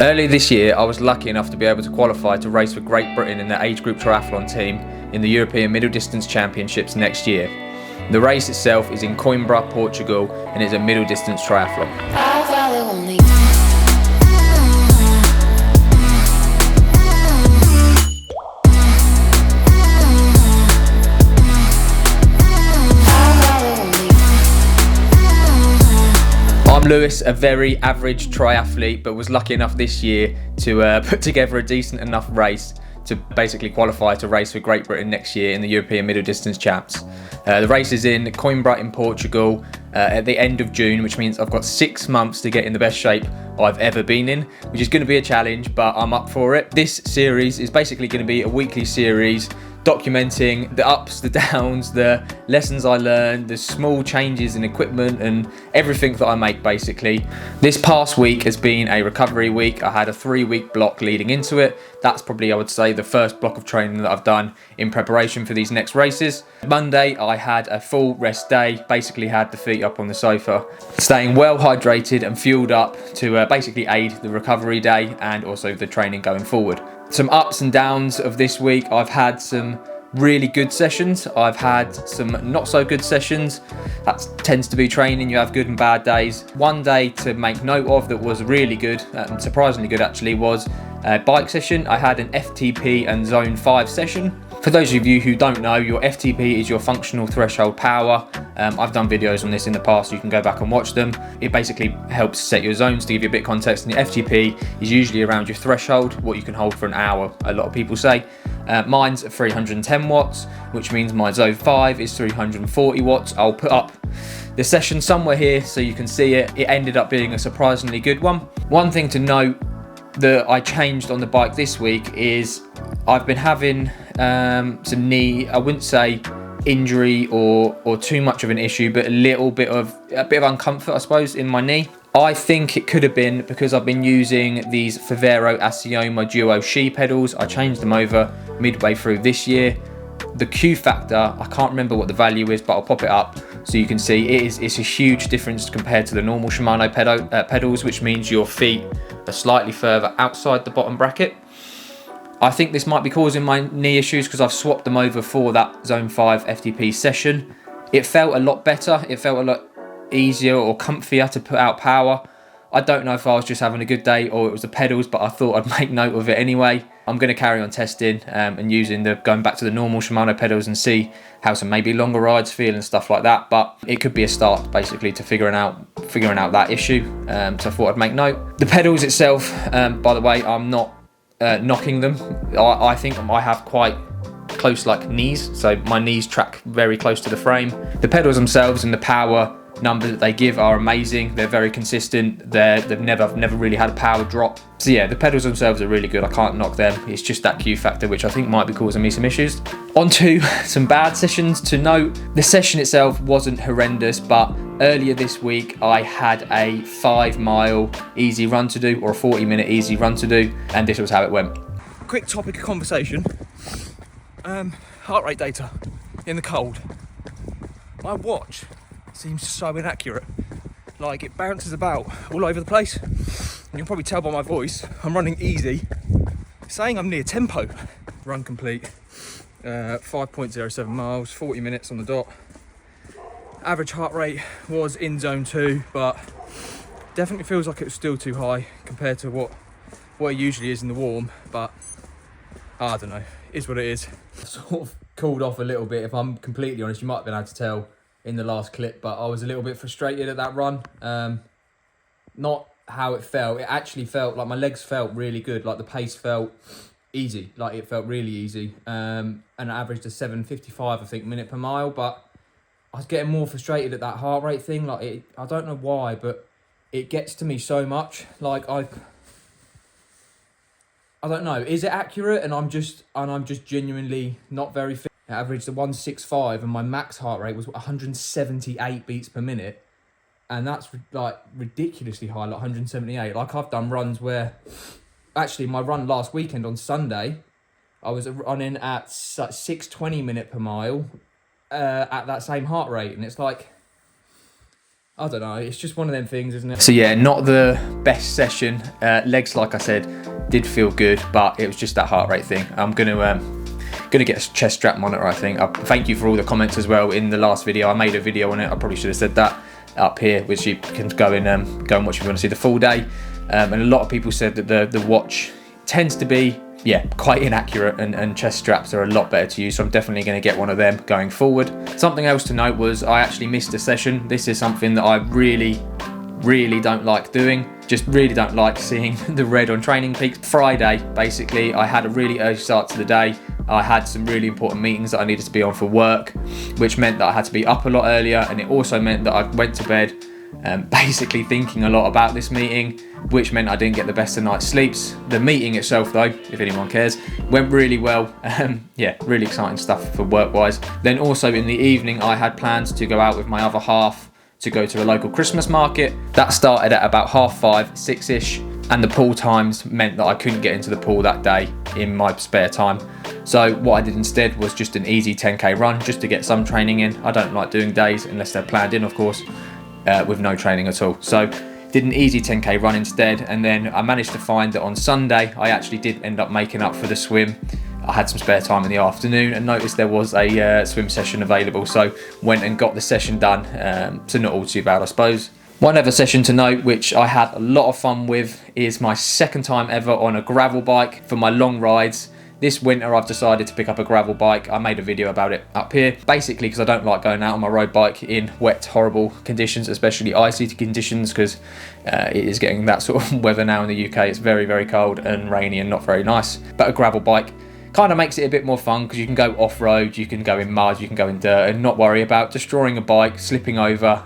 Earlier this year, I was lucky enough to be able to qualify to race for Great Britain in their age group triathlon team in the European Middle Distance Championships next year. The race itself is in Coimbra, Portugal, and is a middle distance triathlon. I'm Lewis, a very average triathlete, but was lucky enough this year to put together a decent enough race to basically qualify to race for Great Britain next year in the European Middle Distance Champs. The race is in Coimbra in Portugal at the end of June, which means I've got 6 months to get in the best shape I've ever been in, which is going to be a challenge, but I'm up for it. This series is basically going to be a weekly series documenting the ups, the downs, the lessons I learned, the small changes in equipment and everything that I make basically. This past week has been a recovery week. I had a 3-week block leading into it. That's probably, I would say, the first block of training that I've done in preparation for these next races. Monday, I had a full rest day, basically had the feet up on the sofa, staying well hydrated and fueled up to basically aid the recovery day and also the training going forward. Some ups and downs of this week. I've had some really good sessions. I've had some not so good sessions. That tends to be training. You have good and bad days. One day to make note of that was really good, and surprisingly good actually, was a bike session. I had an FTP and Zone 5 session. For those of you who don't know, your FTP is your functional threshold power. I've done videos on this in the past, so you can go back and watch them. It basically helps set your zones to give you a bit of context, and the FTP is usually around your threshold, what you can hold for an hour, a lot of people say. Mine's 310 watts, which means my Zone 5 is 340 watts. I'll put up the session somewhere here so you can see it. It ended up being a surprisingly good one. One thing to note that I changed on the bike this week is I've been having some knee, I wouldn't say injury or too much of an issue, but a bit of uncomfort, I suppose, in my knee. I think it could have been because I've been using these Favero Asioma Duo She pedals. I changed them over midway through this year. The Q factor, I can't remember what the value is, but I'll pop it up so you can see it's a huge difference compared to the normal Shimano pedals, which means your feet are slightly further outside the bottom bracket. I think this might be causing my knee issues because I've swapped them over for that Zone 5 FTP session. It felt a lot better. It felt a lot easier or comfier to put out power. I don't know if I was just having a good day or it was the pedals, but I thought I'd make note of it anyway. I'm going to carry on testing and going back to the normal Shimano pedals and see how some maybe longer rides feel and stuff like that. But it could be a start basically to figuring out that issue. So I thought I'd make note. The pedals itself, by the way, I'm not knocking them. I think I have quite close knees, so my knees track very close to the frame. The pedals themselves and the power numbers that they give are amazing. They're very consistent. They've never really had a power drop. So yeah, the pedals themselves are really good. I can't knock them. It's just that Q factor which I think might be causing me some issues. On to some bad sessions to note. The session itself wasn't horrendous, but earlier this week I had a 5-mile easy run to do, or a 40-minute easy run to do, and this was how it went. Quick topic of conversation. Heart rate data in the cold. My watch seems so inaccurate. It bounces about all over the place. And you'll probably tell by my voice, I'm running easy, saying I'm near tempo. Run complete, 5.07 miles, 40 minutes on the dot. Average heart rate was in Zone 2, but definitely feels like it was still too high compared to what it usually is in the warm, but I don't know, it is what it is. Sort of cooled off a little bit, if I'm completely honest. You might have been able to tell in the last clip, but I was a little bit frustrated at that run. Not how it felt. It actually felt like my legs felt really good. The pace felt easy. It felt really easy. And I averaged a 7:55, I think, minute per mile. But I was getting more frustrated at that heart rate thing. I don't know why, but it gets to me so much. I don't know. Is it accurate? And I'm just genuinely not very fit. I averaged a 165 and my max heart rate was 178 beats per minute. And that's ridiculously high, 178. I've done runs where, actually my run last weekend on Sunday, I was running at 620 minute per mile at that same heart rate. And it's I don't know, it's just one of them things, isn't it? So yeah, not the best session. Legs, like I said, did feel good, but it was just that heart rate thing. I'm gonna get a chest strap monitor, I think. Thank you for all the comments as well in the last video. I made a video on it. I probably should have said that up here, which you can go and watch if you want to see the full day. And a lot of people said that the watch tends to be, yeah, quite inaccurate, and chest straps are a lot better to use, so I'm definitely going to get one of them going forward. Something else to note was I actually missed a session. This is something that I really don't like doing. Just really don't like seeing the red on Training Peaks. Friday, basically, I had a really early start to the day. I had some really important meetings that I needed to be on for work, which meant that I had to be up a lot earlier, and it also meant that I went to bed basically thinking a lot about this meeting, which meant I didn't get the best of night's sleeps. The meeting itself, though, if anyone cares, went really well. Yeah, really exciting stuff for work-wise. Then also in the evening, I had plans to go out with my other half to go to a local Christmas market. That started at about 5:30, 6ish, and the pool times meant that I couldn't get into the pool that day in my spare time. So what I did instead was just an easy 10k run, just to get some training in. I don't like doing days unless they're planned in, of course, with no training at all. So did an easy 10k run instead, and then I managed to find that on Sunday I actually did end up making up for the swim. I had some spare time in the afternoon and noticed there was a swim session available, so went and got the session done. So not all too bad, I suppose. One other session to note, which I had a lot of fun with, is my second time ever on a gravel bike for my long rides. This winter I've decided to pick up a gravel bike. I made a video about it up here, basically because I don't like going out on my road bike in wet, horrible conditions, especially icy conditions, because it is getting that sort of weather now in the UK. It's very cold and rainy and not very nice. But a gravel bike kind of makes it a bit more fun, because you can go off-road, you can go in mud, you can go in dirt, and not worry about destroying a bike, slipping over,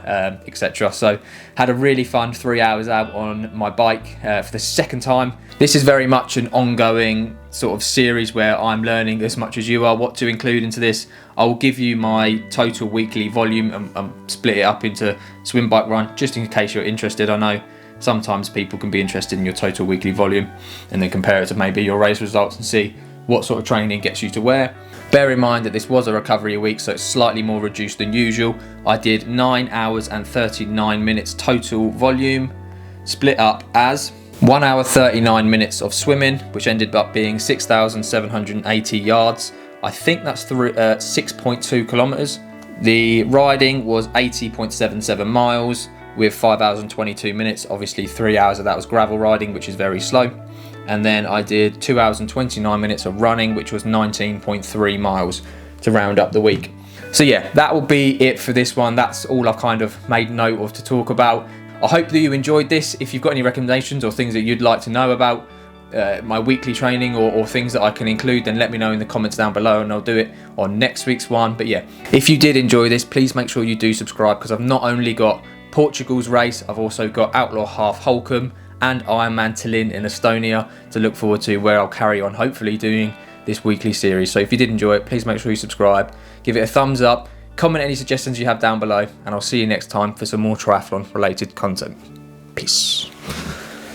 etc. So had a really fun 3 hours out on my bike for the second time. This is very much an ongoing sort of series where I'm learning as much as you are what to include into this. I will give you my total weekly volume and split it up into swim, bike, run, just in case you're interested. I know sometimes people can be interested in your total weekly volume and then compare it to maybe your race results and see what sort of training gets you to where. Bear in mind that this was a recovery week, so it's slightly more reduced than usual. I did 9 hours and 39 minutes total volume, split up as 1 hour 39 minutes of swimming, which ended up being 6,780 yards. I think that's 6.2 kilometers. The riding was 80.77 miles with 5 hours and 22 minutes. Obviously 3 hours of that was gravel riding, which is very slow. And then I did 2 hours and 29 minutes of running, which was 19.3 miles to round up the week. So yeah, that will be it for this one. That's all I've kind of made note of to talk about. I hope that you enjoyed this. If you've got any recommendations or things that you'd like to know about my weekly training or things that I can include, then let me know in the comments down below and I'll do it on next week's one. But yeah, if you did enjoy this, please make sure you do subscribe, because I've not only got Portugal's race, I've also got Outlaw half Holkham and Ironman Tallinn in Estonia to look forward to, where I'll carry on hopefully doing this weekly series. So if you did enjoy it, please make sure you subscribe, give it a thumbs up, comment any suggestions you have down below, and I'll see you next time for some more triathlon related content. Peace.